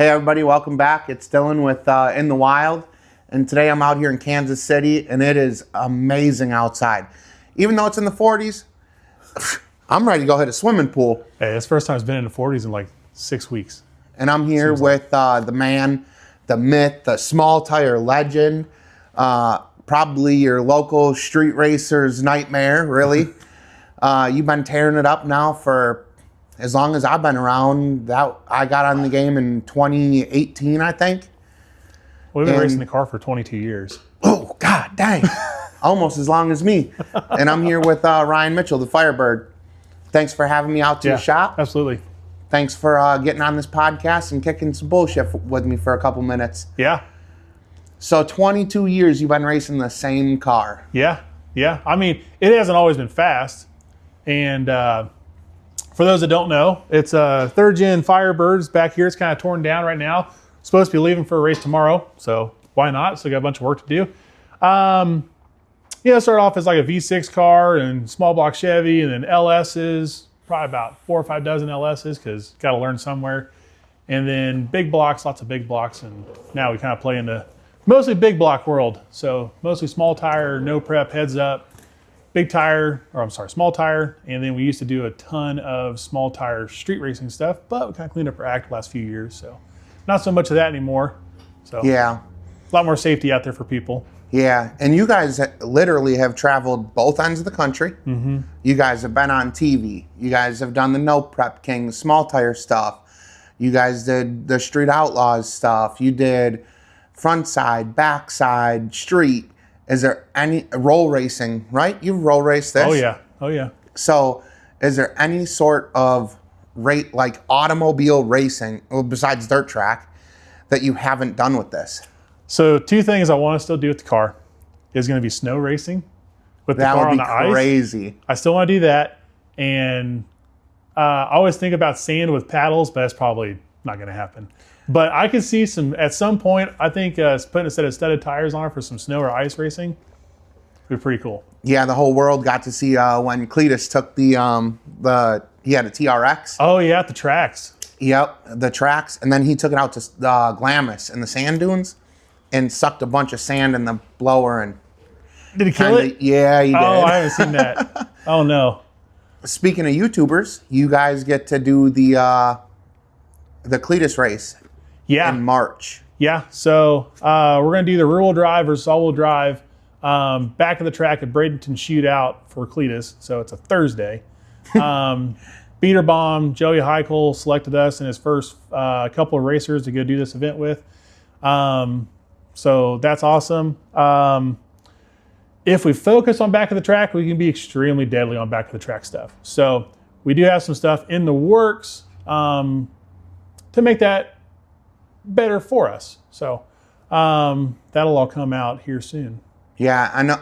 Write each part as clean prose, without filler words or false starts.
Hey everybody, welcome back. It's Dylan with In the Wild, and today I'm out here in Kansas City, and it is amazing outside. Even though it's in the 40s, I'm ready to go hit a swimming pool. Hey, it's the first time it's been in the 40s in like 6 weeks. And I'm here with the man, the myth, the small tire legend, probably your local street racer's nightmare, really. You've been tearing it up now for as long as I've been around. That I got on the game in 2018, I think. We've been racing the car for 22 years. Oh, God dang. Almost as long as me. And I'm here with Ryan Mitchell, the Firebird. Thanks for having me out to your shop. Absolutely. Thanks for getting on this podcast and kicking some bullshit with me for a couple minutes. Yeah. So 22 years you've been racing the same car. Yeah. I mean, it hasn't always been fast. And for those that don't know, it's a third-gen Firebirds back here. It's kind of torn down right now. Supposed to be leaving for a race tomorrow, so why not? So got a bunch of work to do. It started off as like a V6 car and small block Chevy, and then LS's, probably about 4 or 5 dozen LS's, because got to learn somewhere. And then big blocks, lots of big blocks, and now we kind of play in the mostly big block world. So mostly small tire, no prep, heads up. Small tire, and then we used to do a ton of small tire street racing stuff, but we kind of cleaned up our act the last few years, so not so much of that anymore. So yeah, a lot more safety out there for people. Yeah, and you guys literally have traveled both ends of the country. Mm-hmm. You guys have been on TV. You guys have done the No Prep King, the small tire stuff. You guys did the Street Outlaws stuff. You did front side, back side, street. Is there any roll racing, right? You've roll raced this. Oh yeah. So is there any sort of rate like automobile racing, besides dirt track, that you haven't done with this? So 2 things I want to still do with the car is going to be snow racing with the car on the ice. That would be crazy. I still want to do that. And I always think about sand with paddles, but that's probably not going to happen. But I could see at some point, I think putting a set of studded tires on it for some snow or ice racing would be pretty cool. Yeah, the whole world got to see when Cletus took he had a TRX. Oh yeah, the tracks. Yep, the tracks. And then he took it out to Glamis in the sand dunes and sucked a bunch of sand in the blower. And did he kill it? Yeah, he did. Oh, I haven't seen that. Oh no. Speaking of YouTubers, you guys get to do the Cletus race. Yeah. In March. Yeah, so we're going to do the rear-wheel drive versus all-wheel drive back of the track at Bradenton Shootout for Cletus. So it's a Thursday. Beater Bomb, Joey Heichel selected us in his first couple of racers to go do this event with. So that's awesome. If we focus on back of the track, we can be extremely deadly on back of the track stuff. So we do have some stuff in the works to make that better for us. So that'll all come out here soon. Yeah, I know.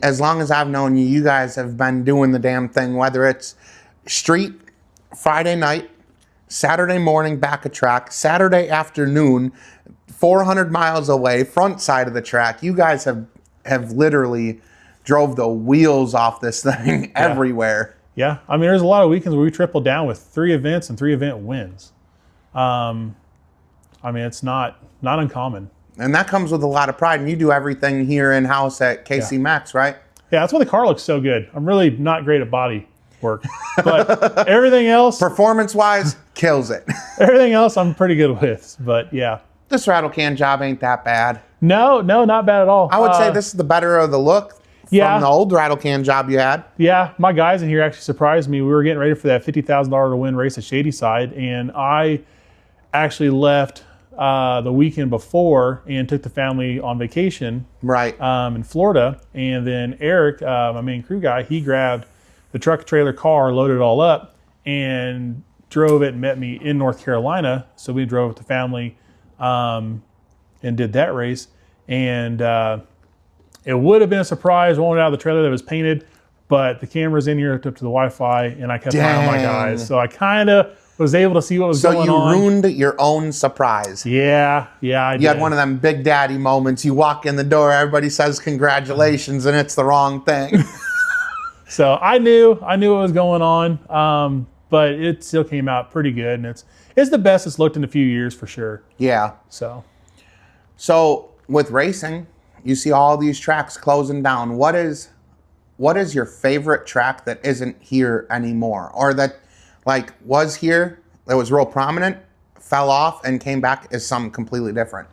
As long as I've known you, you guys have been doing the damn thing, whether it's street, Friday night, Saturday morning, back of track, Saturday afternoon, 400 miles away, front side of the track. You guys have literally drove the wheels off this thing everywhere. Yeah, I mean, there's a lot of weekends where we triple down with 3 events and 3 event wins. I mean, it's not uncommon. And that comes with a lot of pride. And you do everything here in-house at KC Maxx, right? Yeah, that's why the car looks so good. I'm really not great at body work. But everything else... Performance-wise, kills it. Everything else I'm pretty good with. But yeah. This rattle can job ain't that bad. No, not bad at all. I would say this is the better of the look from the old rattle can job you had. Yeah, my guys in here actually surprised me. We were getting ready for that $50,000 to win race at Shadyside, and I actually left the weekend before and took the family on vacation in Florida. And then Eric, my main crew guy, he grabbed the truck trailer car, loaded it all up, and drove it and met me in North Carolina. So we drove with the family and did that race. And it would have been a surprise rolling out of the trailer that was painted, but the camera's in here hooked up to the Wi-Fi, and I kept an eye on my guys. So I kind of was able to see what was going on. So you ruined your own surprise. Yeah, I did. You had one of them big daddy moments. You walk in the door, everybody says congratulations, and it's the wrong thing. So I knew what was going on, but it still came out pretty good, and it's the best it's looked in a few years for sure. Yeah. So with racing, you see all these tracks closing down. What is your favorite track that isn't here anymore, or that like was here, that was real prominent, fell off and came back as something completely different?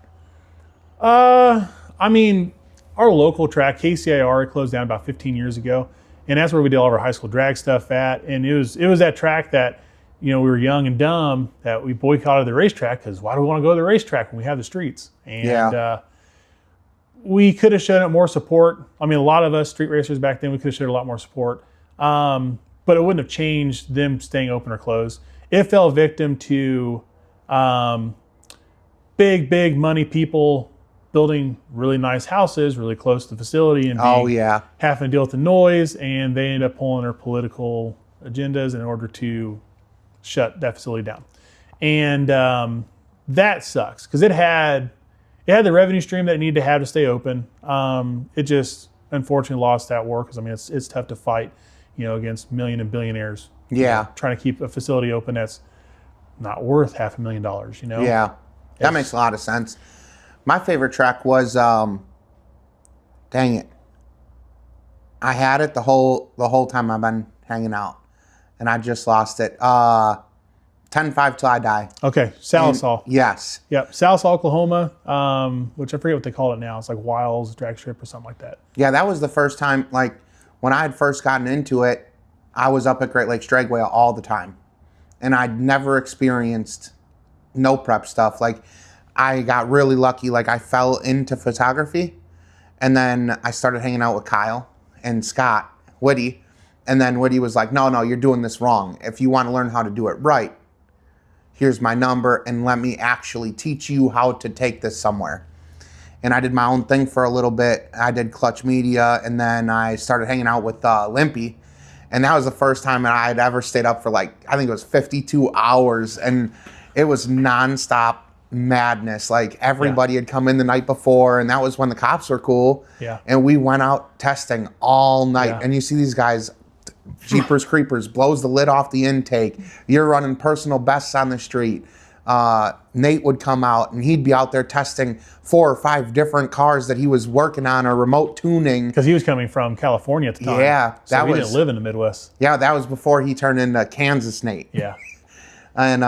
I mean, our local track, KCIR, closed down about 15 years ago. And that's where we did all of our high school drag stuff at. And it was that track that, we were young and dumb that we boycotted the racetrack because why do we want to go to the racetrack when we have the streets? And we could have shown it more support. I mean, a lot of us street racers back then, we could have showed a lot more support. But it wouldn't have changed them staying open or closed. It fell victim to big money people building really nice houses really close to the facility and having to deal with the noise, and they ended up pulling their political agendas in order to shut that facility down. And that sucks because it had the revenue stream that it needed to have to stay open. It just unfortunately lost that war because I mean it's tough to fight against million and billionaires trying to keep a facility open that's not worth $500,000. Yeah, that makes a lot of sense. My favorite track was, dang it, I had it the whole time I've been hanging out, and I just lost it. 10-5 Till I Die. Okay, Salisaw. Yes. Yep, Salisaw, Oklahoma, which I forget what they call it now. It's like Wiles Drag Strip or something like that. Yeah, that was the first time, like, when I had first gotten into it, I was up at Great Lakes Dragway all the time, and I'd never experienced no prep stuff. Like, I got really lucky. Like, I fell into photography, and then I started hanging out with Kyle and Scott Whitty, and then Whitty was like, no, you're doing this wrong. If you want to learn how to do it right, here's my number, and let me actually teach you how to take this somewhere. And I did my own thing for a little bit. I did Clutch Media, and then I started hanging out with Limpy, and that was the first time that I had ever stayed up for I think it was 52 hours, and it was nonstop madness. Like, everybody had come in the night before, and that was when the cops were cool. Yeah. And we went out testing all night, and you see these guys, Jeepers Creepers, blows the lid off the intake. You're running personal bests on the street. Nate would come out, and he'd be out there testing 4 or 5 different cars that he was working on or remote tuning. Because he was coming from California at the time. Yeah. So he didn't live in the Midwest. Yeah, that was before he turned into Kansas Nate. Yeah. And,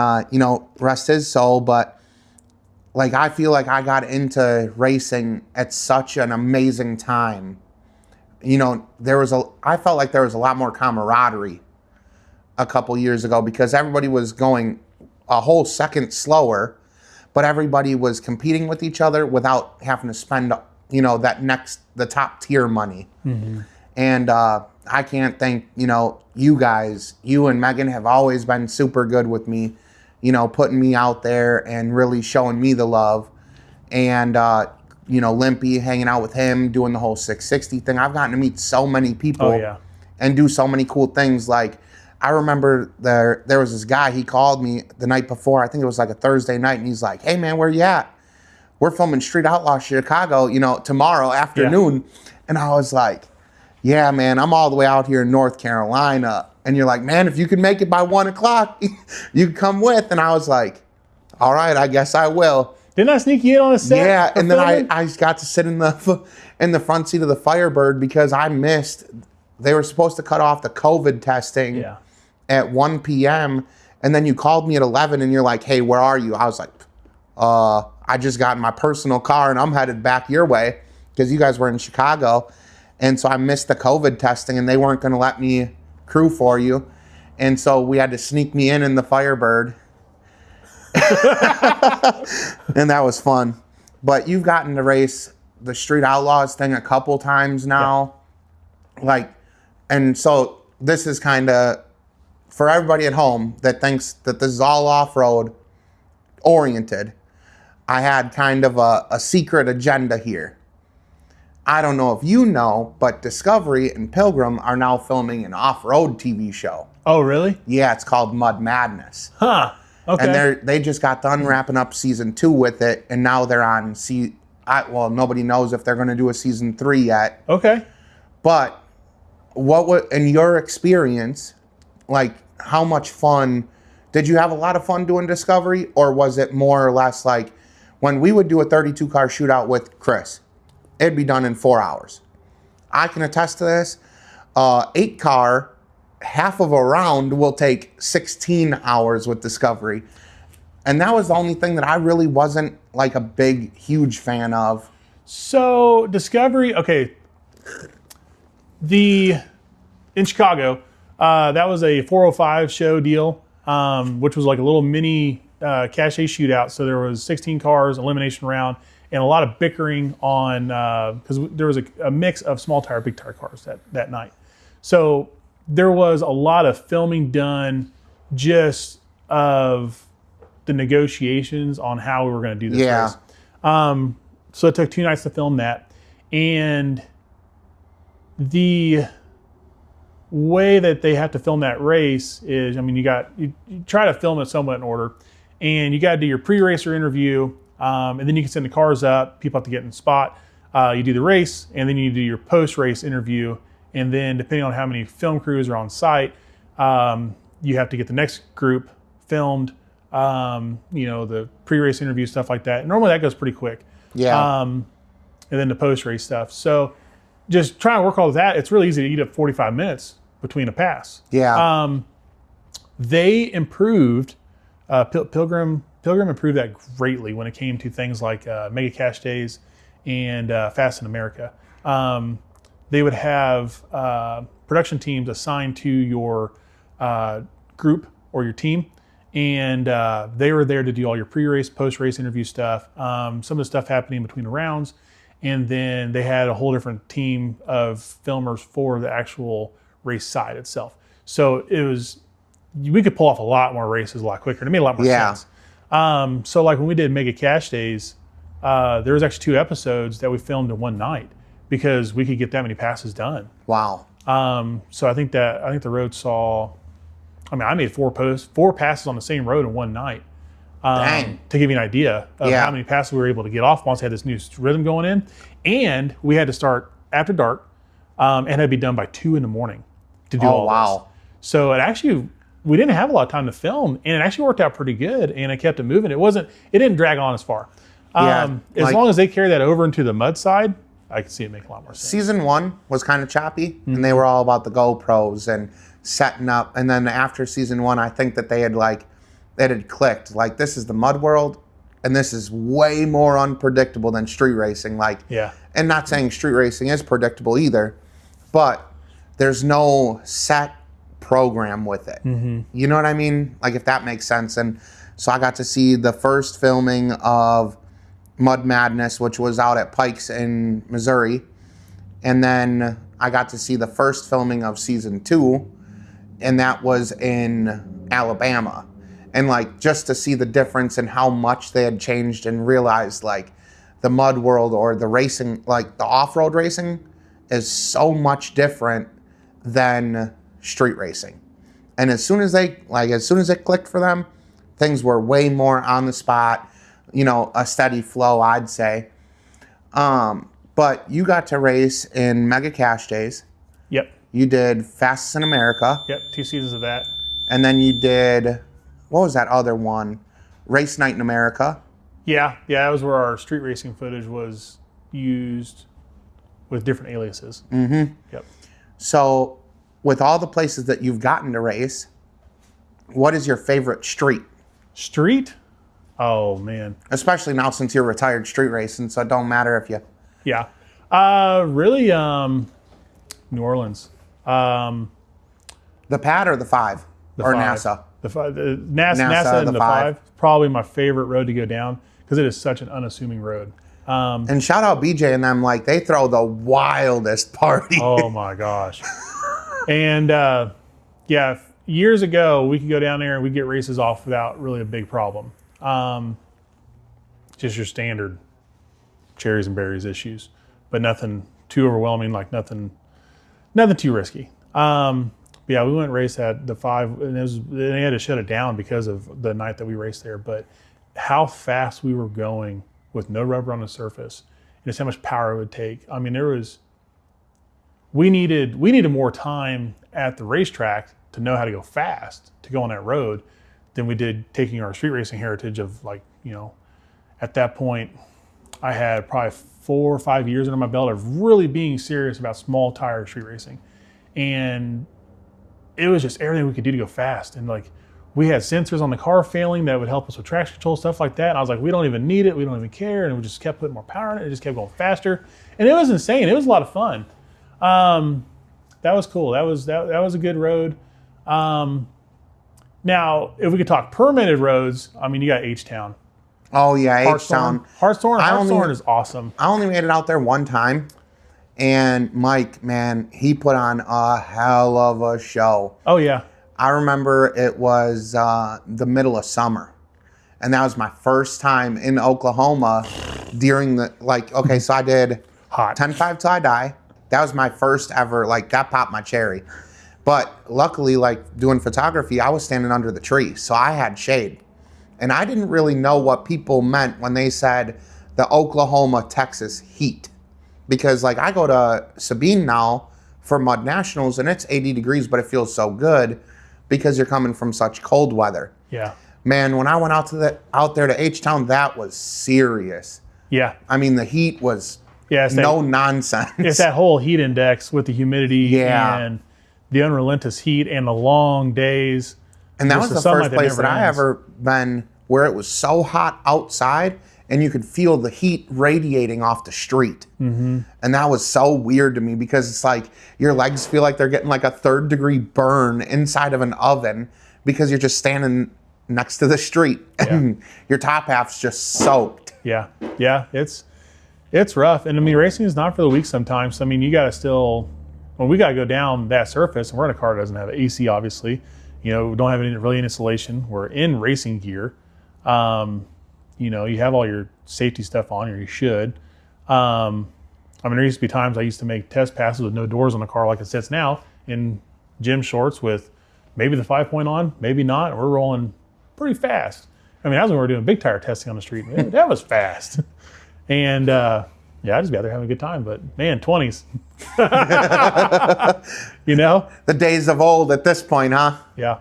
rest his soul, but like, I feel like I got into racing at such an amazing time. I felt like there was a lot more camaraderie a couple years ago because everybody was going a whole second slower, but everybody was competing with each other without having to spend, the top tier money. Mm-hmm. And I can't thank, you guys. You and Megan have always been super good with me, putting me out there and really showing me the love. And, Limpy, hanging out with him, doing the whole 660 thing. I've gotten to meet so many people and do so many cool things. Like, I remember there was this guy, he called me the night before, I think it was like a Thursday night, and he's like, hey man, where you at? We're filming Street Outlaw Chicago, tomorrow afternoon. Yeah. And I was like, yeah, man, I'm all the way out here in North Carolina. And you're like, man, if you can make it by 1 o'clock, you can come with. And I was like, all right, I guess I will. Didn't I sneak you in on a set? Yeah, and then I got to sit in the front seat of the Firebird because I missed. They were supposed to cut off the COVID testing at 1 p.m. And then you called me at 11 and you're like, hey, where are you? I was like, I just got in my personal car and I'm headed back your way because you guys were in Chicago. And so I missed the COVID testing and they weren't going to let me crew for you. And so we had to sneak me in the Firebird. And that was fun. But you've gotten to race the Street Outlaws thing a couple times now. Yeah. And so this is kind of for everybody at home that thinks that this is all off-road oriented. I had kind of a secret agenda here. I don't know if you know, but Discovery and Pilgrim are now filming an off-road TV show. Oh, really? Yeah, it's called Mud Madness. Huh. Okay. And they just got done wrapping up season 2 with it, and now they're on nobody knows if they're going to do a season 3 yet. Okay. But what would, in your experience, like, how much fun Did you have a lot of fun doing Discovery, or was it more or less like when we would do a 32 car shootout with Chris, it'd be done in 4 hours. I can attest to this. 8 car, half of a round will take 16 hours with Discovery. And that was the only thing that I really wasn't like a big, huge fan of. So Discovery, okay. In Chicago, that was a 405 show deal, which was like a little mini cache shootout. So there was 16 cars, elimination round, and a lot of bickering on, because there was a mix of small tire, big tire cars that night. So there was a lot of filming done just of the negotiations on how we were going to do this race. So it took 2 nights to film that. And the way that they have to film that race is, I mean, you try to film it somewhat in order, and you got to do your pre-racer interview, and then you can send the cars up. People have to get in the spot. You do the race, and then you do your post-race interview, and then depending on how many film crews are on site, you have to get the next group filmed. The pre-race interview, stuff like that. Normally that goes pretty quick. Yeah. And then the post-race stuff. So just trying to work all of that, it's really easy to eat up 45 minutes between a pass. Yeah. They improved, Pilgrim improved that greatly when it came to things like Mega Cache Days and Fast in America. They would have production teams assigned to your group or your team, and they were there to do all your pre-race, post-race interview stuff, some of the stuff happening between the rounds, and then they had a whole different team of filmers for the actual race side itself. So we could pull off a lot more races a lot quicker, and it made a lot more sense. So like when we did Mega Cache Days, there was actually 2 episodes that we filmed in one night because we could get that many passes done. Wow. So I think the road saw, I made 4 passes on the same road in one night. Dang. To give you an idea of how many passes we were able to get off once we had this new rhythm going in. And we had to start after dark, and it had to be done by 2 a.m. to do all this. So we didn't have a lot of time to film, and it actually worked out pretty good, and it kept it moving. It didn't drag on as far. As long as they carry that over into the mud side, I could see it make a lot more sense. Season 1 was kind of choppy, and they were all about the GoPros and setting up. And then after season 1, I think that it had clicked. Like, this is the mud world, and this is way more unpredictable than street racing. And not saying street racing is predictable either, but there's no set program with it. You know what I mean? Like, if that makes sense. And so I got to see the first filming of Mud Madness, which was out at Pikes in Missouri. And then I got to see the first filming of season 2, and that was in Alabama. And like, just to see the difference in how much they had changed and realized like the mud world or the racing, like the off-road racing is so much different than street racing. And as soon as it clicked for them, things were way more on the spot, a steady flow, I'd say. But you got to race in Mega Cache Days. Yep. You did Fastest in America. Yep, 2 seasons of that. And then you did, what was that other one? Race Night in America. Yeah, that was where our street racing footage was used with different aliases. Yep. So, with all the places that you've gotten to race, what is your favorite street? Street? Oh, man. Especially now since you're retired street racing, so it don't matter if you... Yeah. Really, New Orleans. The pad or the 5? Or 5. NASA? NASA and the 5. Probably my favorite road to go down because it is such an unassuming road. And shout out BJ and them, like, they throw the wildest party. Oh, my gosh. And, years ago, we could go down there and we'd get races off without really a big problem. Just your standard cherries and berries issues, but nothing too overwhelming, like nothing too risky. We went and raced at the 5, and they had to shut it down because of the night that we raced there. But how fast we were going with no rubber on the surface, and just how much power it would take. I mean, we needed more time at the racetrack to know how to go fast to go on that road than we did taking our street racing heritage of like, at that point, I had probably 4 or 5 years under my belt of really being serious about small tire street racing. And it was just everything we could do to go fast. And like, we had sensors on the car failing that would help us with traction control, stuff like that. And I was like, we don't even need it. We don't even care. And we just kept putting more power in it. It just kept going faster. And it was insane. It was a lot of fun. That was cool. That was a good road. Now, if we could talk permitted roads, I mean, you got H-Town. Oh yeah, H-Town. Hartshorn is awesome. I only made it out there one time, and Mike, man, he put on a hell of a show. Oh yeah. I remember it was the middle of summer, and that was my first time in Oklahoma during the, okay, so I did Hot 10.5 till I die. That was my first ever, that popped my cherry. But luckily, doing photography, I was standing under the tree, so I had shade. And I didn't really know what people meant when they said the Oklahoma, Texas heat. Because I go to Sabine now for Mud Nationals, and it's 80 degrees, but it feels so good because you're coming from such cold weather. Yeah. Man, when I went out there to H-Town, that was serious. Yeah. I mean, the heat was no nonsense. It's that whole heat index with the humidity and the unrelenting heat and the long days. And that was the first place that I ever been where it was so hot outside and you could feel the heat radiating off the street. Mm-hmm. And that was so weird to me because it's your legs feel like they're getting a 3rd degree burn inside of an oven because you're just standing next to the street and your top half's just soaked. Yeah. Yeah. It's rough. And I mean, racing is not for the weak sometimes. I mean, you got to still, we got to go down that surface, and we're in a car that doesn't have AC, obviously. We don't have any insulation. We're in racing gear. You have all your safety stuff on, or you should. I mean, there used to be times I used to make test passes with no doors on the car like it sits now in gym shorts with maybe the 5-point on, maybe not. And we're rolling pretty fast. I mean, that was when we were doing big tire testing on the street. That was fast. And I'd just be out there having a good time. But man, 20s. The days of old at this point, huh? Yeah.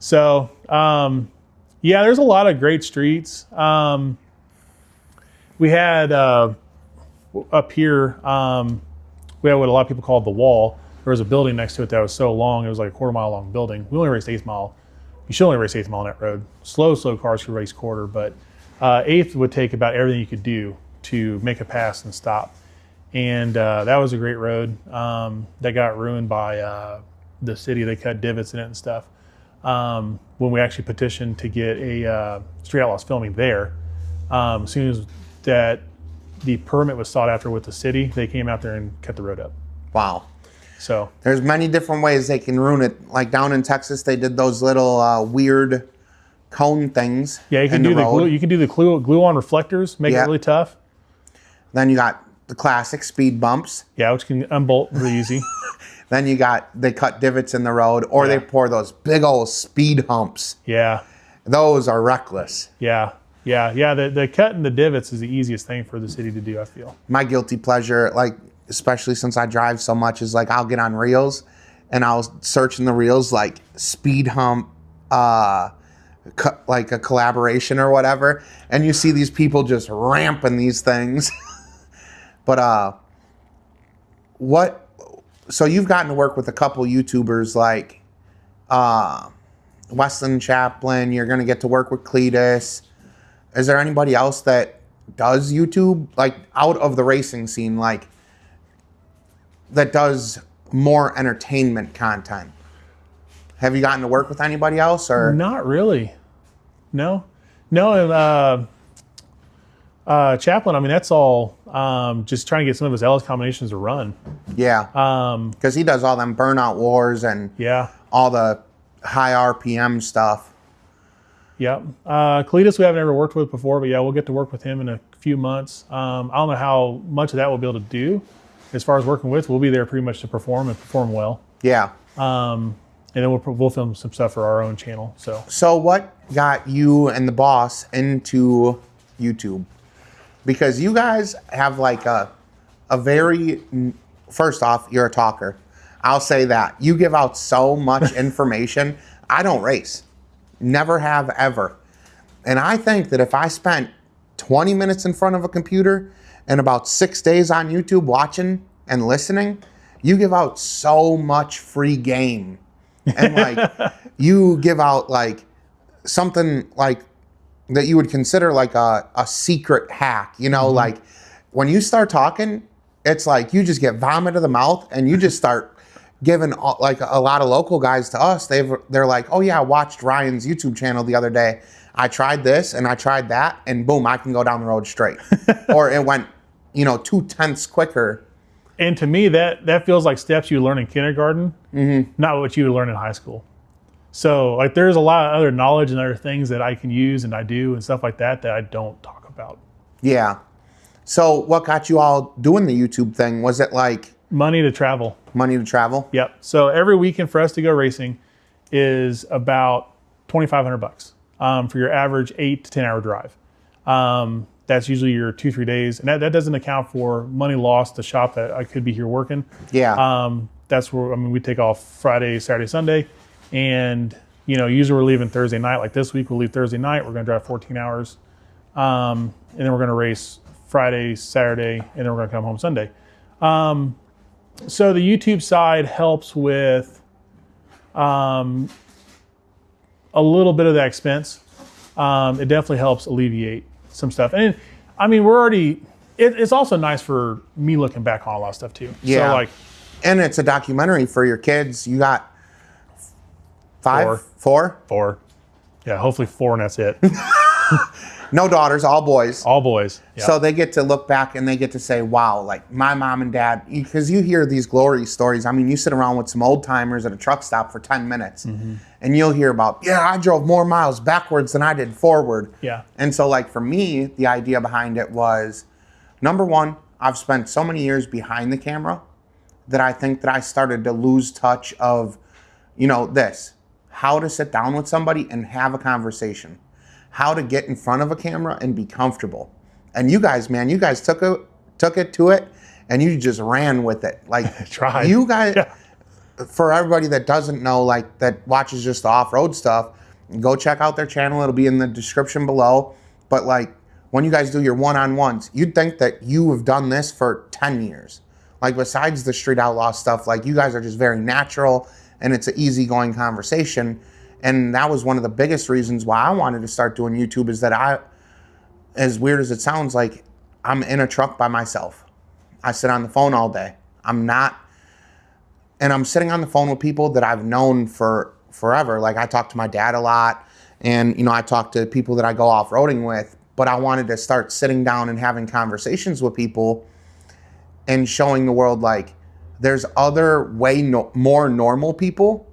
So, there's a lot of great streets. We had up here, we had what a lot of people call the Wall. There was a building next to it that was so long, it was like a 1/4 mile long building. We only raced 8th mile. You should only race 8th mile on that road. Slow cars could race 1/4, but 8th would take about everything you could do to make a pass and stop. And that was a great road that got ruined by the city. They cut divots in it and stuff. When we actually petitioned to get a Street Outlaws filming there, as soon as that the permit was sought after with the city, they came out there and cut the road up. Wow. So there's many different ways they can ruin it. Like down in Texas, they did those little weird cone things. Yeah, you can do the glue. You can do the glue on reflectors, make it really tough. Then you got the classic speed bumps. Yeah, which can unbolt really easy. Then they cut divots in the road, or they pour those big old speed humps. Yeah. Those are reckless. Yeah. The cutting the divots is the easiest thing for the city to do, I feel. My guilty pleasure, especially since I drive so much, is I'll get on reels and I'll search in the reels speed hump, a collaboration or whatever, and you see these people just ramping these things. But so you've gotten to work with a couple YouTubers like Weston Chaplin. You're going to get to work with Cletus. Is there anybody else that does YouTube, out of the racing scene, that does more entertainment content? Have you gotten to work with anybody else, or not really? No. Chaplin, I mean, that's all just trying to get some of his LS combinations to run. Yeah. Because he does all them burnout wars and all the high RPM stuff. Yeah. Cletus, we haven't ever worked with before, but we'll get to work with him in a few months. I don't know how much of that we'll be able to do. As far as working with, we'll be there pretty much to perform and perform well. Yeah. And then we'll film some stuff for our own channel. So what got you and the boss into YouTube? Because you guys have a very, first off, you're a talker. I'll say that. You give out so much information. I don't race. Never have ever. And I think that if I spent 20 minutes in front of a computer and about 6 days on YouTube watching and listening, you give out so much free game. And like, you give out like something like that you would consider like a secret hack, you know, like when you start talking, it's like you just get vomit of the mouth and you just start giving like a lot of local guys to us. They're like, oh yeah, I watched Ryan's YouTube channel the other day. I tried this and I tried that and boom, I can go down the road straight. Or it went, 2/10 quicker. And to me, that feels like steps you learn in kindergarten, not what you would learn in high school. So like there's a lot of other knowledge and other things that I can use and I do and stuff like that I don't talk about. Yeah. So what got you all doing the YouTube thing? Was it like Money to travel. money to travel? Yep. So every weekend for us to go racing is about $2,500 for your average 8 to 10 hour drive. That's usually your 2-3 days, and that doesn't account for money lost to shop that I could be here working. Yeah. That's where we take off Friday, Saturday, Sunday, and usually we're leaving Thursday night. Like this week, we'll leave Thursday night. We're going to drive 14 hours, and then we're going to race Friday, Saturday, and then we're going to come home Sunday. So the YouTube side helps with a little bit of that expense. It definitely helps alleviate some stuff. And it's also nice for me looking back on a lot of stuff too. Yeah. So and it's a documentary for your kids. You got 5? 4? 4. Yeah, hopefully 4 and that's it. No daughters, all boys. All boys. Yeah. So they get to look back and they get to say, wow, like my mom and dad, because you hear these glory stories. I mean, you sit around with some old timers at a truck stop for 10 minutes and you'll hear about, I drove more miles backwards than I did forward. Yeah. And so like for me, the idea behind it was, number one, I've spent so many years behind the camera that I think that I started to lose touch of, how to sit down with somebody and have a conversation. How to get in front of a camera and be comfortable. And you guys, man, took it to it and you just ran with it. Like tried. You guys, for everybody that doesn't know, like that watches just the off-road stuff, go check out their channel. It'll be in the description below. But like when you guys do your one-on-ones, you'd think that you have done this for 10 years. Like besides the street outlaw stuff, like you guys are just very natural and it's an easygoing conversation. And that was one of the biggest reasons why I wanted to start doing YouTube is that as weird as it sounds, like I'm in a truck by myself. I sit on the phone all day. And I'm sitting on the phone with people that I've known for forever. Like I talk to my dad a lot and, I talk to people that I go off-roading with, but I wanted to start sitting down and having conversations with people and showing the world like there's other more normal people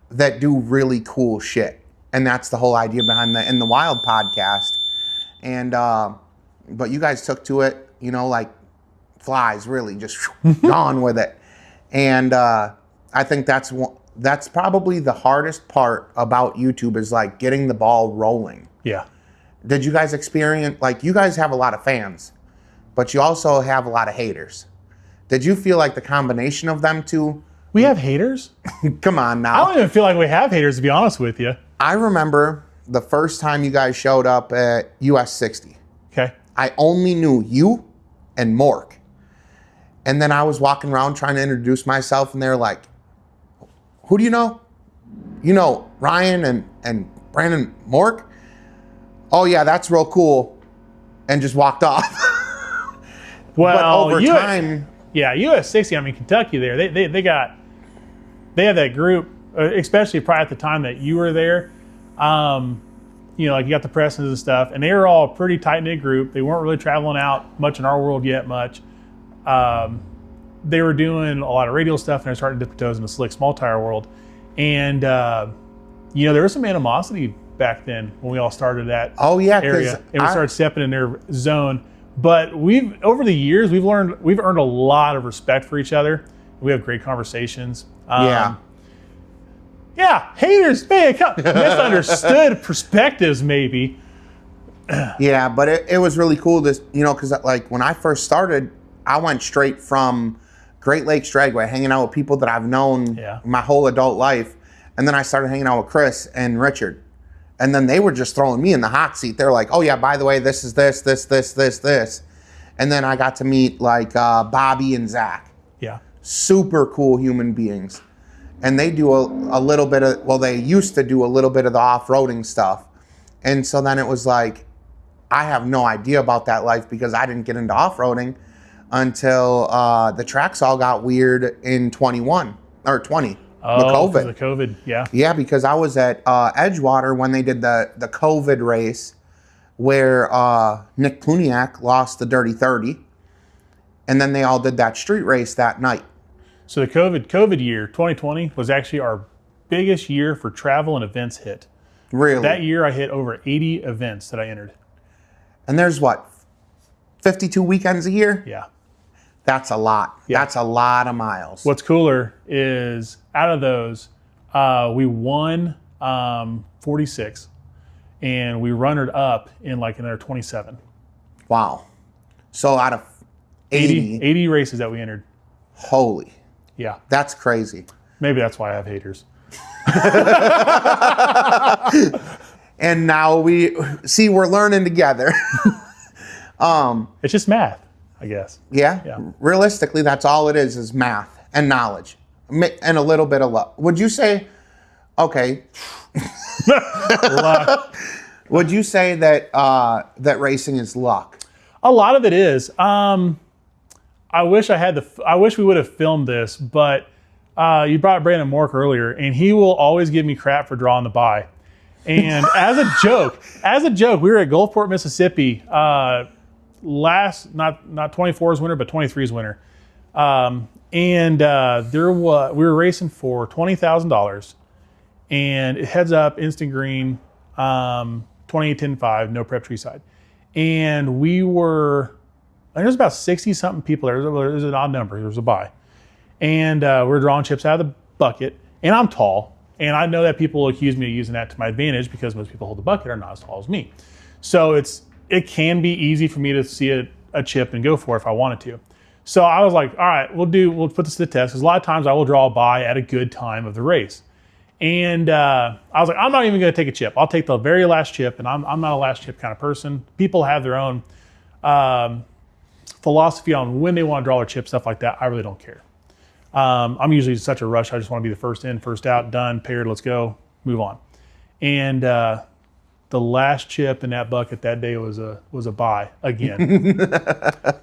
that do really cool shit. And that's the whole idea behind the In the Wild podcast. And, but you guys took to it, like flies, really just gone with it. And I think that's probably the hardest part about YouTube is like getting the ball rolling. Yeah. Did you guys experience, like you guys have a lot of fans, but you also have a lot of haters. Did you feel like the combination of them two? We have haters? Come on now. I don't even feel like we have haters, to be honest with you. I remember the first time you guys showed up at US 60. Okay. I only knew you and Mork. And then I was walking around trying to introduce myself and they're like, who do you know? You know Ryan and Brandon Mork? Oh yeah, that's real cool. And just walked off. Well, but over time... Yeah, US 60, Kentucky there, they have that group, especially probably at the time that you were there. Like you got the Prestons and stuff, and they were all a pretty tight-knit group. They weren't really traveling out much in our world yet much. They were doing a lot of radial stuff, and they're starting to dip their toes in the slick small tire world. And, there was some animosity back then when we all started that area. And we started stepping in their zone. But over the years, we've earned a lot of respect for each other. We have great conversations. Haters, man, misunderstood perspectives maybe. Yeah, but it was really cool to, because like when I first started, I went straight from Great Lakes Dragway, hanging out with people that I've known my whole adult life. And then I started hanging out with Chris and Richard. And then they were just throwing me in the hot seat. They're like, oh yeah, by the way, this is this. And then I got to meet like Bobby and Zach. Yeah. Super cool human beings. And they do a little bit of, well, they used to do a little bit of the off-roading stuff. And so then it was like, I have no idea about that life because I didn't get into off-roading until the tracks all got weird in 21 or 20. Oh, the COVID, yeah. Yeah, because I was at Edgewater when they did the COVID race where Nick Pluniak lost the Dirty 30. And then they all did that street race that night. So the COVID year, 2020, was actually our biggest year for travel and events hit. Really? That year I hit over 80 events that I entered. And there's what, 52 weekends a year? Yeah. That's a lot. Yeah. That's a lot of miles. What's cooler is out of those, we won 46 and we runnered up in like another 27. Wow. So out of 80 races that we entered. Holy. Yeah. That's crazy. Maybe that's why I have haters. And now we're learning together. It's just math, I guess. Yeah. Realistically, that's all it is math and knowledge and a little bit of luck. Would you say, okay. Luck. Would you say that that racing is luck? A lot of it is. I wish we would have filmed this, but you brought Brandon Mork earlier, and he will always give me crap for drawing the bye. And as a joke, we were at Gulfport, Mississippi, not 24's winter, but 23's winter. We were racing for $20,000, and it heads up, instant green, 28-10-5, no prep tree side. And I think there was about 60-something people there. There was an odd number. There was a bye. And we're drawing chips out of the bucket. And I'm tall. And I know that people will accuse me of using that to my advantage because most people hold the bucket are not as tall as me. So it can be easy for me to see a chip and go for it if I wanted to. So I was like, all right, we'll put this to the test. Because a lot of times I will draw a bye at a good time of the race. And I was like, I'm not even going to take a chip. I'll take the very last chip. And I'm not a last chip kind of person. People have their own philosophy on when they want to draw their chips, stuff like that. I really don't care. I'm usually in such a rush. I just want to be the first in, first out, done, paired, let's go, move on. And the last chip in that bucket that day was a bye again.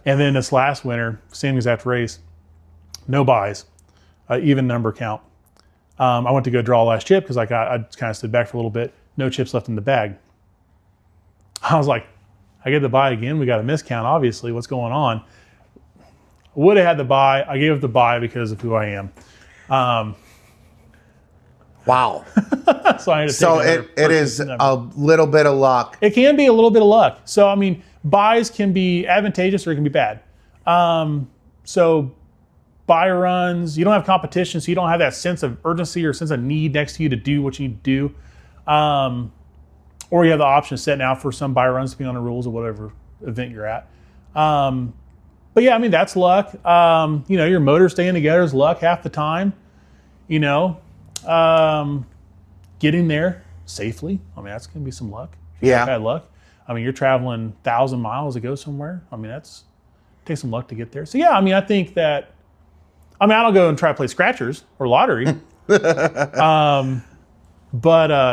And then this last winter, same exact race, no buys, even number count. I went to go draw last chip because I kind of stood back for a little bit. No chips left in the bag. I was like, I get the buy again. We got a miscount, obviously. What's going on? Would have had the buy. I gave it the buy because of who I am. Wow. So I had to take it is a little bit of luck. It can be a little bit of luck. So, I mean, buys can be advantageous or it can be bad. So buy runs, you don't have competition, so you don't have that sense of urgency or sense of need next to you to do what you need to do. Or you have the option of setting out for some buy runs depending on the rules of whatever event you're at. But yeah, I mean, that's luck. Your motor staying together is luck half the time. Getting there safely, I mean, that's going to be some luck. Yeah. Bad luck. I mean, you're traveling 1,000 miles to go somewhere. I mean, takes some luck to get there. So yeah, I mean, I think that, I don't go and try to play scratchers or lottery. But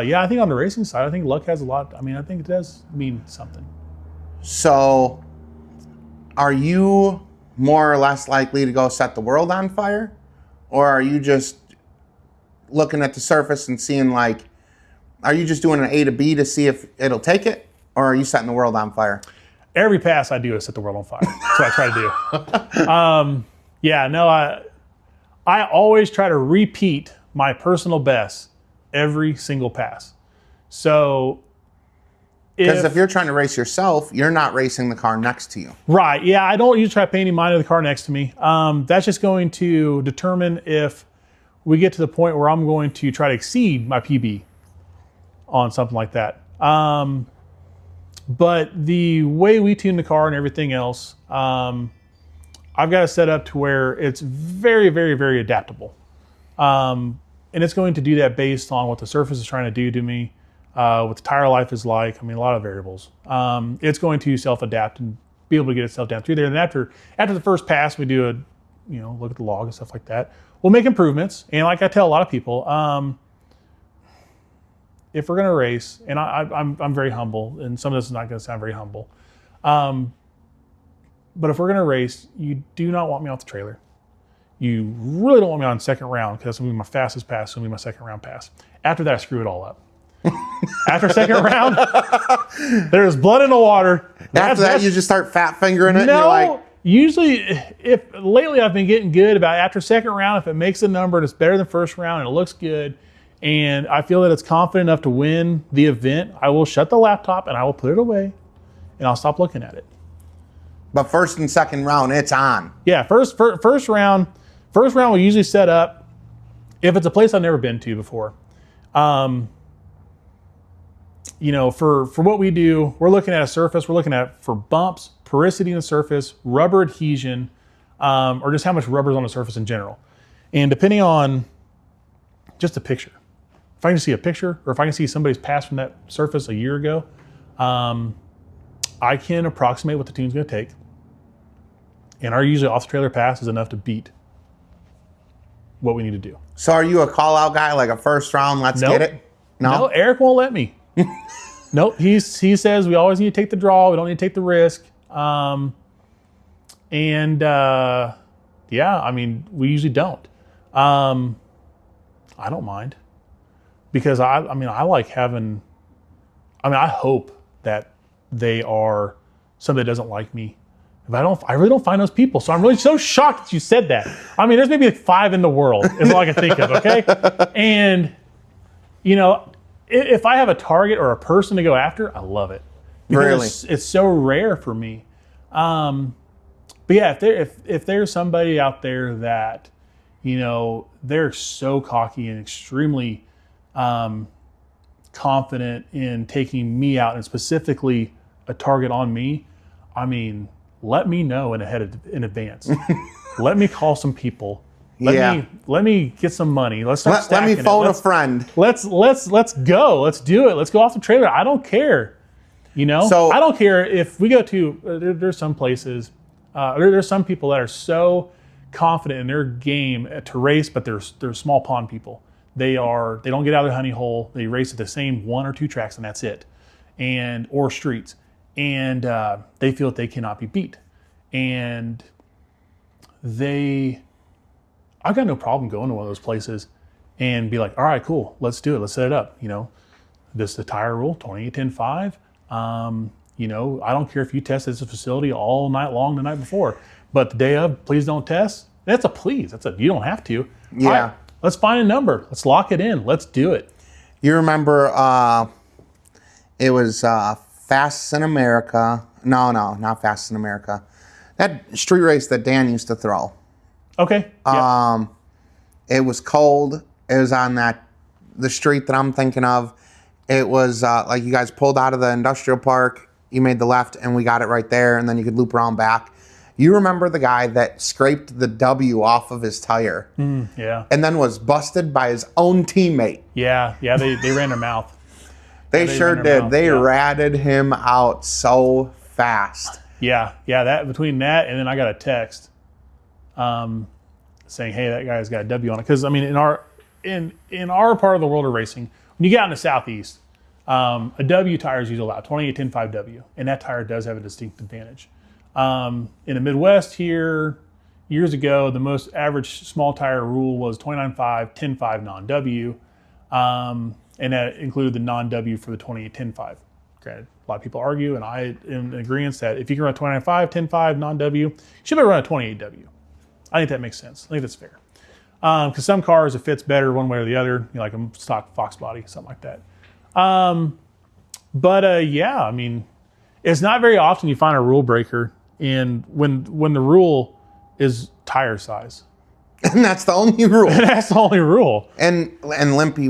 yeah, I think on the racing side, I think luck has a lot. I mean, I think it does mean something. So are you more or less likely to go set the world on fire? Or are you just looking at the surface and seeing are you just doing an A to B to see if it'll take it? Or are you setting the world on fire? Every pass I do is set the world on fire. That's what I try to do. I always try to repeat my personal best every single pass. So because if you're trying to race yourself, you're not racing the car next to you. Right. Yeah, I don't usually try to pay any mind to the car next to me. That's just going to determine if we get to the point where I'm going to try to exceed my PB on something like that. But the way we tune the car and everything else, I've got it set up to where it's very, very, very adaptable. And it's going to do that based on what the surface is trying to do to me. what the tire life is like. I mean, a lot of variables. It's going to self-adapt and be able to get itself down through there. And after the first pass, we do look at the log and stuff like that. We'll make improvements. And like I tell a lot of people, if we're going to race, and I'm very humble, and some of this is not going to sound very humble, but if we're going to race, you do not want me off the trailer. You really don't want me on second round, because that's going to be my fastest pass. It's going to be my second round pass. After that, I screw it all up. After second round, there's blood in the water. After that, you just start fat fingering it. No, and you're like, usually, lately I've been getting good about after second round, if it makes a number and it's better than first round and it looks good, and I feel that it's confident enough to win the event, I will shut the laptop and I will put it away and I'll stop looking at it. but first and second round, it's on. Yeah, first round we usually set up if it's a place I've never been to before. For what we do, we're looking at a surface. We're looking at for bumps, porosity in the surface, rubber adhesion, or just how much rubber is on the surface in general. And depending on just a picture, if I can see a picture, or if I can see somebody's pass from that surface a year ago, I can approximate what the tune's going to take. And our usually off the trailer pass is enough to beat what we need to do. So are you a call out guy, like a first round, let's Nope. get it? No, Eric won't let me. Nope, he says we always need to take the draw. We don't need to take the risk. Yeah, I mean, we usually don't. I don't mind, because I like having. I hope that they are somebody that doesn't like me. I really don't find those people. So I'm really so shocked that you said that. I mean, there's maybe like 5 in the world is all I can think of. Okay, and if I have a target or a person to go after, I love it. Because Really? it's so rare for me. But yeah, if there's somebody out there that, they're so cocky and extremely confident in taking me out, and specifically a target on me, let me know in advance. Let me call some people. Let me get some money. Let's start Let stacking me phone it. a friend. Let's go. Let's do it. Let's go off the trailer. I don't care. So- I don't care if we go to. There's some places. There's some people that are so confident in their game to race, but they're small pond people. They don't get out of their honey hole. They race at the same 1 or 2 tracks and that's it, or streets, and they feel that they cannot be beat, and I've got no problem going to one of those places and be like, all right, cool, let's do it. Let's set it up. This is the tire rule, 28-10-5. I don't care if you test at this facility all night long the night before, but the day of, please don't test. That's a please. You don't have to. Yeah. All right, let's find a number. Let's lock it in. Let's do it. You remember it was Fast in America. No, not Fast in America. That street race that Dan used to throw. Okay. Yeah. It was cold. It was on the street that I'm thinking of. It was like you guys pulled out of the industrial park. You made the left, and we got it right there, and then you could loop around back. You remember the guy that scraped the W off of his tire? Yeah. And then was busted by his own teammate. Yeah. They ran their mouth. They sure ran their did. mouth, They yeah. ratted him out so fast. Yeah. That between that and then I got a text saying, hey, that guy's got a W on it. Because in our part of the world of racing, when you get out in the southeast, a W tire is usually allowed, 28-10-5W, and that tire does have a distinct advantage. In the Midwest here, years ago, the most average small tire rule was 29.5, 10.5 non-W, and that included the non-W for the 28-10-5. Granted, a lot of people argue, and I am in agreement that if you can run a 29.5, 10.5 non-W, you should be able to run a 28W. I think that makes sense. I think that's fair. Because some cars, it fits better one way or the other, like a stock Fox body, something like that. Yeah, it's not very often you find a rule breaker when the rule is tire size. And that's the only rule. That's the only rule. And Limpy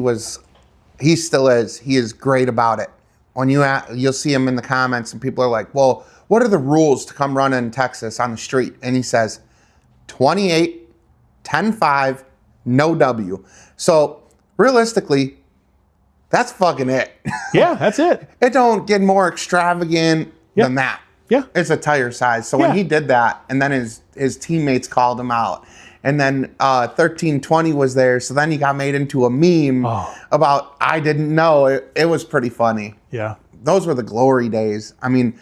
he still is. He is great about it. When you'll see him in the comments, and people are like, "Well, what are the rules to come run in Texas on the street?" And he says, 28, 10.5, no W. So realistically, That's fucking it. Yeah, that's it. It don't get more extravagant than that. Yeah. It's a tire size. So when he did that, and then his teammates called him out, and then 1320 was there, so then he got made into a meme about I didn't know. It was pretty funny. Yeah. Those were the glory days. I mean,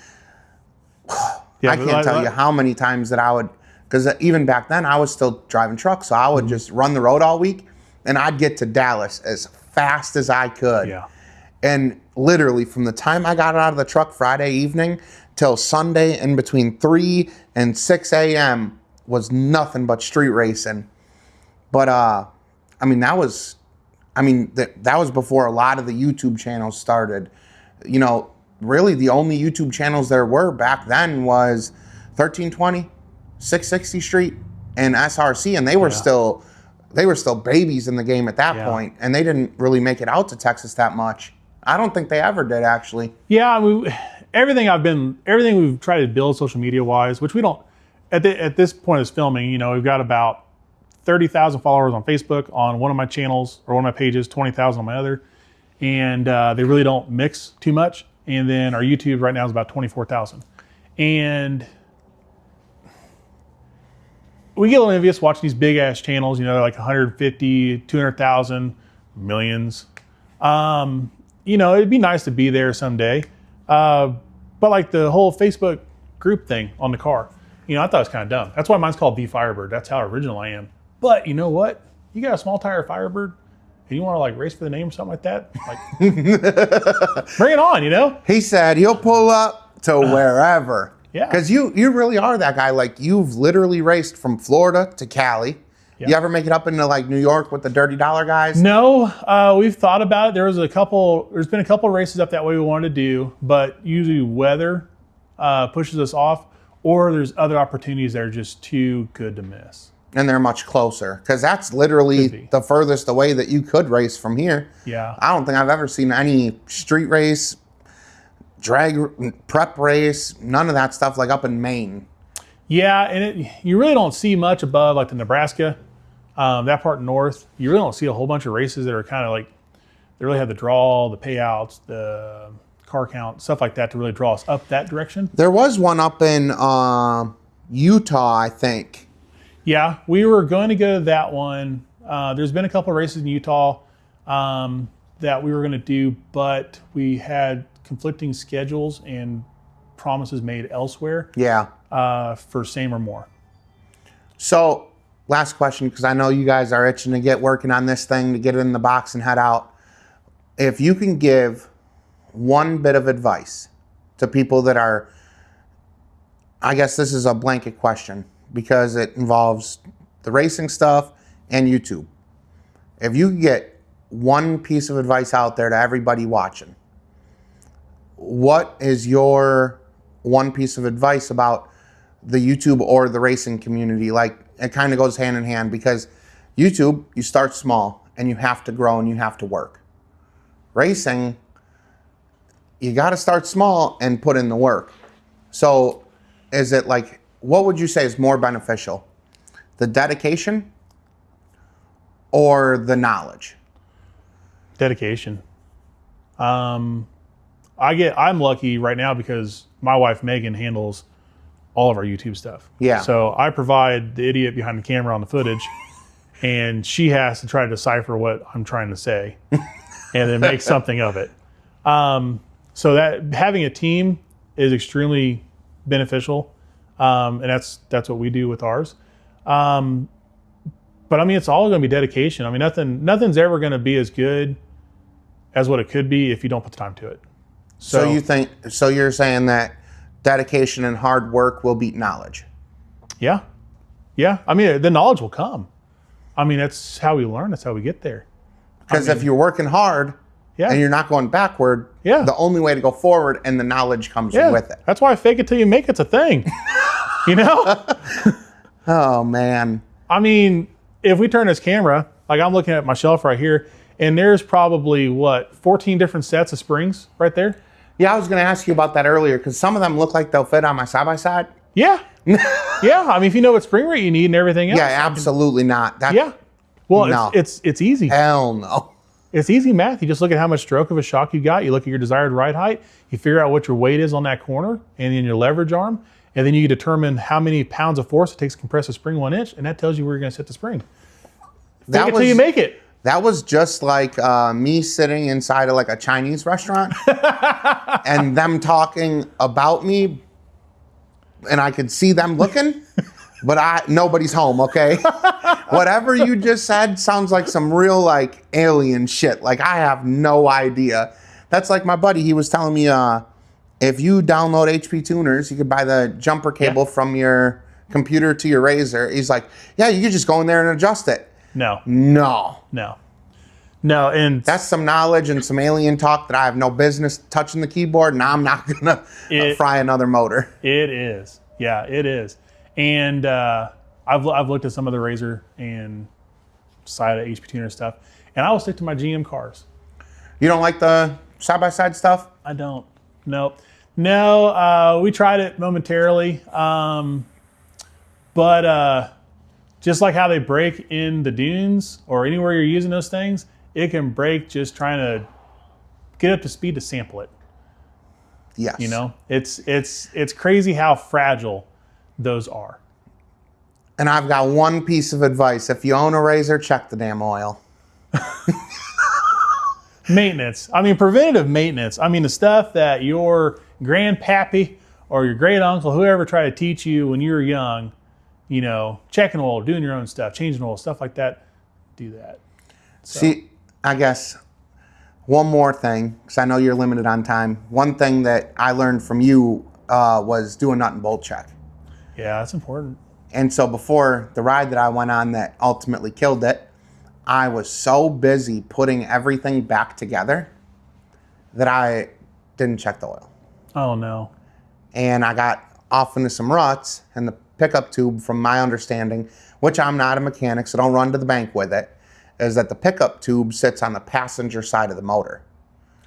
I can't tell you how many times that I would, because even back then I was still driving trucks, so I would just run the road all week, and I'd get to Dallas as fast as I could. Yeah. And literally from the time I got out of the truck Friday evening till Sunday in between 3 and 6 a.m. was nothing but street racing. But I mean, that was before a lot of the YouTube channels started. You know, really the only YouTube channels there were back then was 1320, 660 Street, and SRC, and they were still babies in the game at that point, and they didn't really make it out to Texas that much. I don't think they ever did, actually. Yeah, I mean, everything we've tried to build social media wise, which we don't at this point is filming. You know, we've got about 30,000 followers on Facebook on one of my channels or one of my pages, 20,000 on my other, and they really don't mix too much. And then our YouTube right now is about 24,000, and we get a little envious watching these big ass channels, you know, like 150, 200,000, millions. You know, it'd be nice to be there someday. But like the whole Facebook group thing on the car, you know, I thought it was kind of dumb. That's why mine's called the Firebird. That's how original I am. But you know what? You got a small tire Firebird and you want to like race for the name or something like that? Like, bring it on, you know? He said he'll pull up to wherever. Yeah. Because you really are that guy. Like, you've literally raced from Florida to Cali. Yeah. You ever make it up into like New York with the Dirty Dollar guys? No, we've thought about it. There's been a couple of races up that way we wanted to do, but usually weather pushes us off, or there's other opportunities that are just too good to miss. And they're much closer, because that's literally the furthest away that you could race from here. Yeah. I don't think I've ever seen any street race, drag prep race, none of that stuff like up in Maine. Yeah, and you really don't see much above like the Nebraska, that part north. You really don't see a whole bunch of races that are kind of like, they really have the draw, the payouts, the car count, stuff like that to really draw us up that direction. There was one up in Utah, I think. Yeah, we were going to go to that one. There's been a couple of races in Utah that we were going to do, but we had conflicting schedules and promises made elsewhere. Yeah. For same or more. So, last question, because I know you guys are itching to get working on this thing, to get it in the box and head out. If you can give one bit of advice to people that are, I guess this is a blanket question because it involves the racing stuff and YouTube. If you could get one piece of advice out there to everybody watching, what is your one piece of advice about the YouTube or the racing community? Like, it kind of goes hand in hand, because YouTube, you start small and you have to grow and you have to work. Racing, you got to start small and put in the work. So is it like, what would you say is more beneficial? The dedication or the knowledge? Dedication. I'm lucky right now because my wife Megan handles all of our YouTube stuff. Yeah. So I provide the idiot behind the camera on the footage, and she has to try to decipher what I'm trying to say, and then make something of it. So that having a team is extremely beneficial, and that's what we do with ours. But I mean, it's all going to be dedication. I mean, nothing's ever going to be as good as what it could be if you don't put the time to it. So you're saying that dedication and hard work will beat knowledge? Yeah. I mean, the knowledge will come. I mean, that's how we learn. That's how we get there. Because if you're working hard and you're not going backward, the only way to go forward, and the knowledge comes with it. That's why fake it till you make it's a thing. You know? Oh, man. I mean, if we turn this camera, like I'm looking at my shelf right here, and there's probably, 14 different sets of springs right there? Yeah, I was going to ask you about that earlier, because some of them look like they'll fit on my side-by-side. Yeah. Yeah, I mean, if you know what spring rate you need and everything else. Yeah, absolutely not. Well, no. It's easy. Hell no. It's easy math. You just look at how much stroke of a shock you got. You look at your desired ride height. You figure out what your weight is on that corner and then your leverage arm. And then you determine how many pounds of force it takes to compress a spring 1 inch. And that tells you where you're going to set the spring. Fake it till you make it. That was just like me sitting inside of like a Chinese restaurant and them talking about me. And I could see them looking, but nobody's home, okay? Whatever you just said sounds like some real like alien shit. Like I have no idea. That's like my buddy. He was telling me if you download HP Tuners, you could buy the jumper cable from your computer to your Razor. He's like, yeah, you could just go in there and adjust it. No. And that's some knowledge and some alien talk that I have no business touching the keyboard, and I'm not gonna fry another motor. It is, yeah, it is. And I've looked at some of the Razor and side of HP Tuner stuff, and I will stick to my GM cars. You don't like the side by side stuff? I don't. Nope. No, we tried it momentarily, but just like how they break in the dunes or anywhere you're using those things, it can break just trying to get up to speed to sample it. Yes. You know, it's crazy how fragile those are. And I've got one piece of advice. If you own a Razor, check the damn oil. Maintenance. I mean, preventative maintenance. I mean, the stuff that your grandpappy or your great uncle, whoever tried to teach you when you were young, you know, checking oil, doing your own stuff, changing oil, stuff like that, do that. So. See, I guess one more thing, because I know you're limited on time. One thing that I learned from you was do a nut and bolt check. Yeah, that's important. And so before the ride that I went on that ultimately killed it, I was so busy putting everything back together that I didn't check the oil. Oh, no. And I got off into some ruts, and the pickup tube, from my understanding, which I'm not a mechanic, so don't run to the bank with it, is that the pickup tube sits on the passenger side of the motor.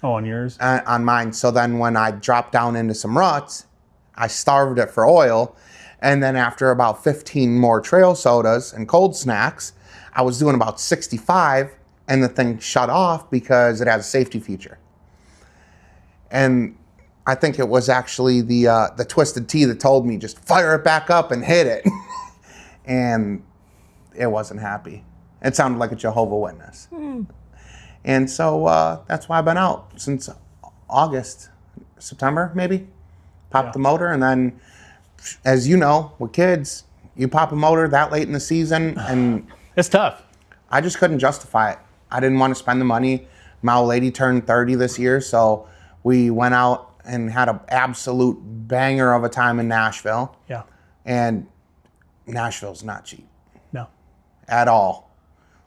Oh, on yours? On mine. So then when I dropped down into some ruts, I starved it for oil. And then after about 15 more trail sodas and cold snacks, I was doing about 65, and the thing shut off because it has a safety feature. And I think it was actually the Twisted Tea that told me just fire it back up and hit it. And it wasn't happy. It sounded like a Jehovah's Witness. And so that's why I've been out since August, September maybe. Popped the motor, and then, as you know, with kids, you pop a motor that late in the season, and it's tough. I just couldn't justify it. I didn't want to spend the money. My old lady turned 30 this year, so we went out and had an absolute banger of a time in Nashville. Yeah. And Nashville's not cheap. No. At all.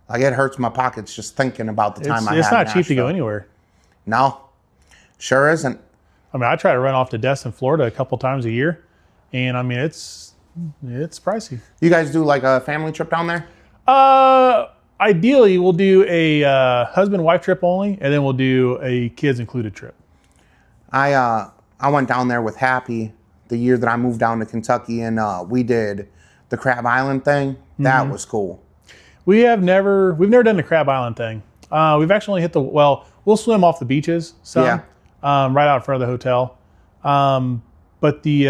Like, it hurts my pockets just thinking about the time I had in It's not Nashville. cheap to go anywhere. No. Sure isn't. I mean, I try to run off to Destin, Florida a couple times a year, and I mean, it's pricey. You guys do like a family trip down there? Ideally, we'll do a husband-wife trip only, and then we'll do a kids-included trip. I went down there with Happy the year that I moved down to Kentucky, and we did the Crab Island thing. That was cool. We've never done the Crab Island thing. We've actually hit we'll swim off the beaches some, right out in front of the hotel. But we've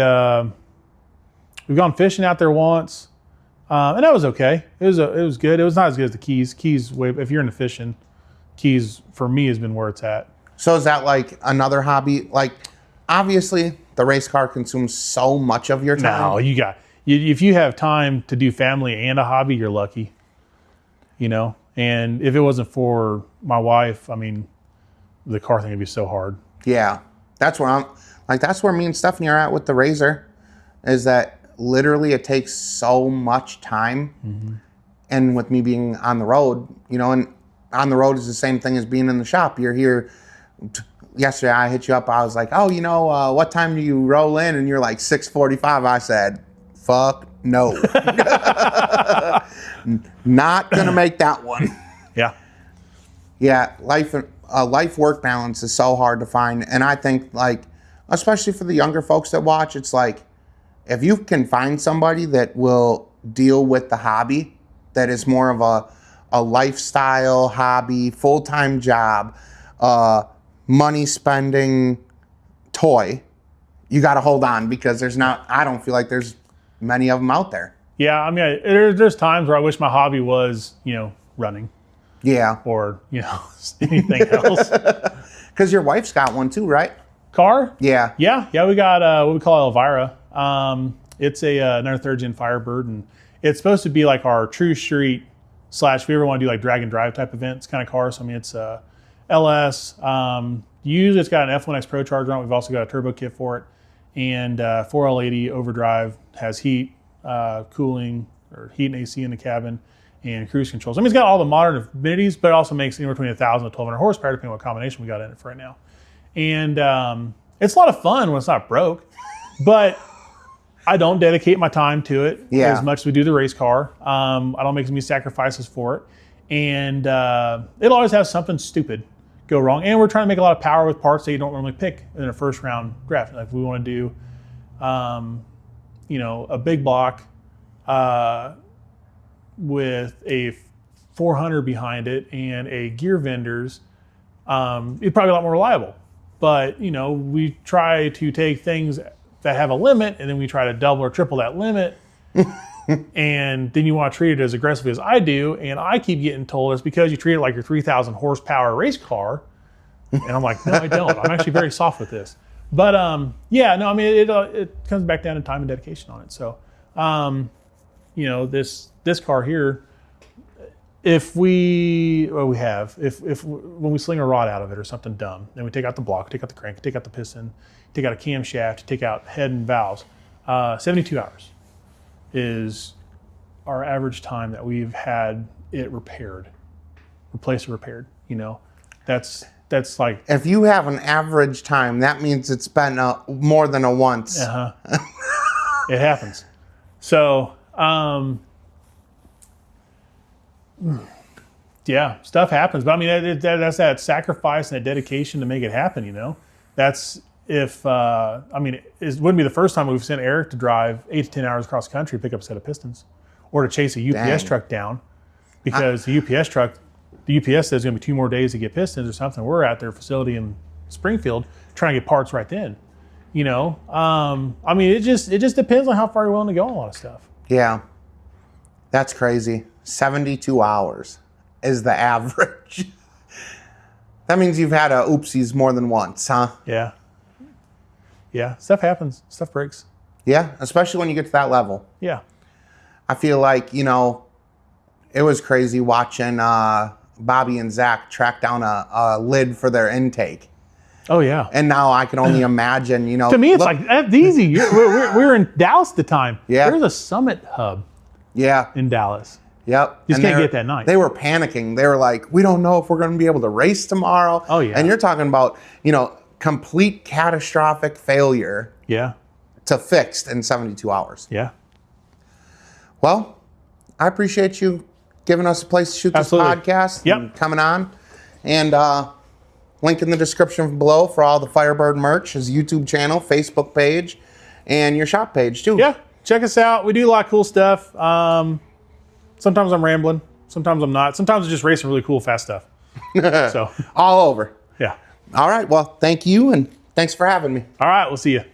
gone fishing out there once, and that was okay. It was good. It was not as good as the Keys. Keys, if you're into fishing, Keys for me has been where it's at. So is that like another hobby? Like, obviously, the race car consumes so much of your time. No, if you have time to do family and a hobby, you're lucky. You know, and if it wasn't for my wife, I mean, the car thing would be so hard. Yeah, that's where me and Stephanie are at with the Razor, is that literally it takes so much time. Mm-hmm. And with me being on the road, you know, and on the road is the same thing as being in the shop. You're here. Yesterday I hit you up. I was like, oh, you know, what time do you roll in? And you're like 6:45. I said, fuck no. Not gonna make that one. Yeah. Yeah, life work balance is so hard to find, and I think, like, especially for the younger folks that watch, it's like, if you can find somebody that will deal with the hobby, that is more of a lifestyle, hobby, full-time job, money spending toy, you got to hold on, because I don't feel like there's many of them out there. Yeah, I mean, there's times where I wish my hobby was, running. Yeah. Or, anything else. Because your wife's got one too, right? Car? Yeah. Yeah, we got what we call Elvira. It's another third-gen Firebird, and it's supposed to be like our true street / if we ever want to do like drag and drive type events kind of car. So, I mean, it's LS. Usually it's got an F1X Pro Charger on it. We've also got a turbo kit for it. And 4L80 overdrive, has heat, cooling, or heat and AC in the cabin, and cruise controls. I mean, it's got all the modern amenities, but it also makes anywhere between 1,000 and 1,200 horsepower, depending on what combination we got in it for right now. And it's a lot of fun when it's not broke, but I don't dedicate my time to it as much as we do the race car. I don't make as many sacrifices for it. And it'll always have something stupid go wrong. And we're trying to make a lot of power with parts that you don't normally pick in a first round draft. Like, we want to do, a big block with a 400 behind it and a gear vendors, it's probably a lot more reliable. But, we try to take things that have a limit, and then we try to double or triple that limit. And then you want to treat it as aggressively as I do. And I keep getting told it's because you treat it like your 3,000 horsepower race car. And I'm like, no, I don't. I'm actually very soft with this. But it comes back down to time and dedication on it. So, this car here, if when we sling a rod out of it or something dumb, then we take out the block, take out the crank, take out the piston, take out a camshaft, take out head and valves. 72 hours is our average time that we've had it replaced or repaired. That's like, if you have an average time, that means it's been more than a once. It happens. So, yeah, stuff happens. But I mean, that's that sacrifice and that dedication to make it happen. That's it wouldn't be the first time we've sent Eric to drive 8 to 10 hours across the country to pick up a set of pistons, or to chase a UPS truck down, because the UPS says there's going to be 2 more days to get pistons or something. We're at their facility in Springfield trying to get parts right then. It just depends on how far you're willing to go on a lot of stuff. Yeah, that's crazy. 72 hours is the average. That means you've had a oopsies more than once, huh? Yeah. Yeah, stuff happens. Stuff breaks. Yeah, especially when you get to that level. Yeah. I feel like, it was crazy watching Bobby and Zach track down a lid for their intake. Oh, yeah. And now I can only imagine, To me, it's like, that's easy. We're in Dallas at the time. Yeah. There's a Summit hub in Dallas. Yep. You just can't get that night. They were panicking. They were like, we don't know if we're going to be able to race tomorrow. Oh, yeah. And you're talking about, complete catastrophic failure. Yeah. To fixed in 72 hours. Yeah. Well, I appreciate you giving us a place to shoot this podcast. Yep. And coming on. And link in the description below for all the Firebird merch, his YouTube channel, Facebook page, and your shop page too. Yeah. Check us out. We do a lot of cool stuff. Sometimes I'm rambling. Sometimes I'm not. Sometimes it's just racing really cool, fast stuff. So all over. Yeah. All right. Well, thank you, and thanks for having me. All right. We'll see you.